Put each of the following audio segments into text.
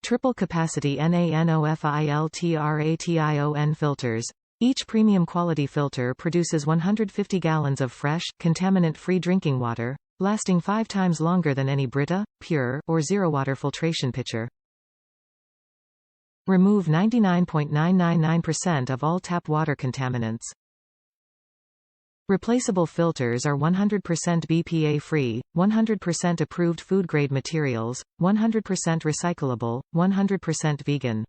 Triple capacity NanoFiltration filters. Each premium quality filter produces 150 gallons of fresh, contaminant-free drinking water, lasting 5 times longer than any Brita, pure, or ZeroWater filtration pitcher. Remove 99.999% of all tap water contaminants. Replaceable filters are 100% BPA-free, 100% approved food-grade materials, 100% recyclable, 100% vegan.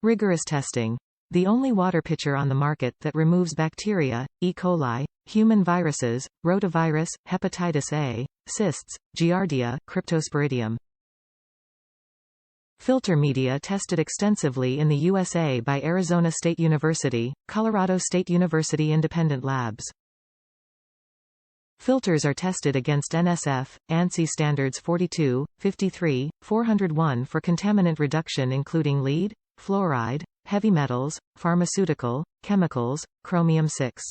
Rigorous testing. The only water pitcher on the market that removes bacteria, E-Coli, human viruses, Rotavirus, Hepatitis A, Cysts, Giardia, Cryptosporidium. Filter media tested extensively in the USA by Arizona State University, Colorado State University independent labs. Filters are tested against NSF, ANSI Standards 42, 53, 401 for contaminant reduction including lead, fluoride, heavy metals, pharmaceutical, chemicals, chromium 6.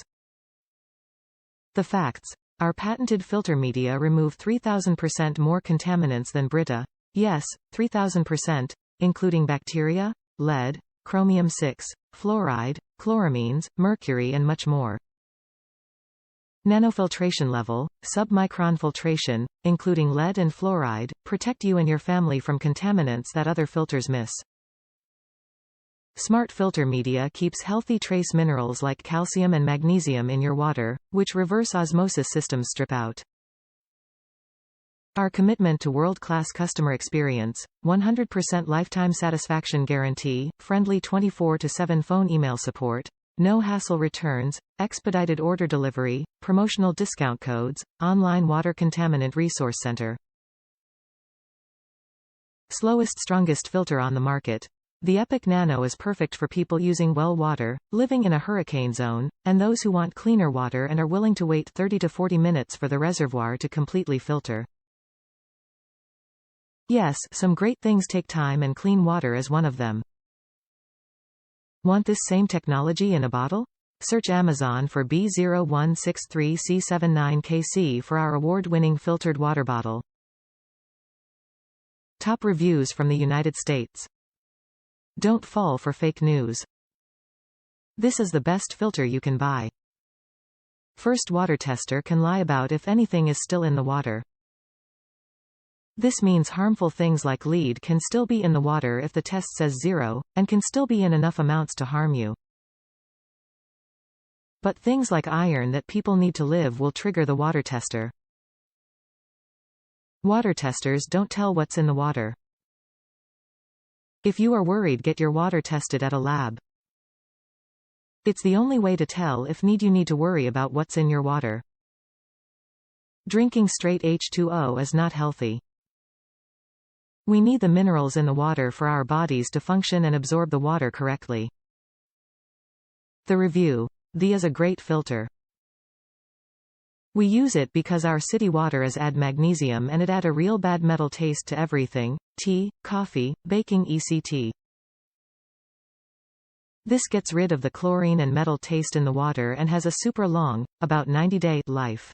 The facts. Our patented filter media remove 3,000% more contaminants than Brita. Yes, 3,000%, including bacteria, lead, chromium 6, fluoride, chloramines, mercury and much more. Nanofiltration level, submicron filtration, including lead and fluoride, protect you and your family from contaminants that other filters miss. Smart filter media keeps healthy trace minerals like calcium and magnesium in your water, which reverse osmosis systems strip out. Our commitment to world-class customer experience, 100% lifetime satisfaction guarantee, friendly 24/7 phone email support, no hassle returns, expedited order delivery, promotional discount codes, online water contaminant resource center. Slowest strongest filter on the market. The Epic Nano is perfect for people using well water, living in a hurricane zone, and those who want cleaner water and are willing to wait 30 to 40 minutes for the reservoir to completely filter. Yes, some great things take time and clean water is one of them. Want this same technology in a bottle? Search Amazon for B0163C79KC for our award-winning filtered water bottle. Top reviews from the United States. Don't fall for fake news. This is the best filter you can buy. First water tester can lie about if anything is still in the water. This means harmful things like lead can still be in the water if the test says 0, and can still be in enough amounts to harm you. But things like iron that people need to live will trigger the water tester. Water testers don't tell what's in the water. If you are worried, get your water tested at a lab. It's the only way to tell if you need to worry about what's in your water. Drinking straight H2O is not healthy. We need the minerals in the water for our bodies to function and absorb the water correctly. The review. The is a great filter. We use it because our city water is add magnesium and it add a real bad metal taste to everything, tea, coffee, baking etc. This gets rid of the chlorine and metal taste in the water and has a super long, about 90-day, life.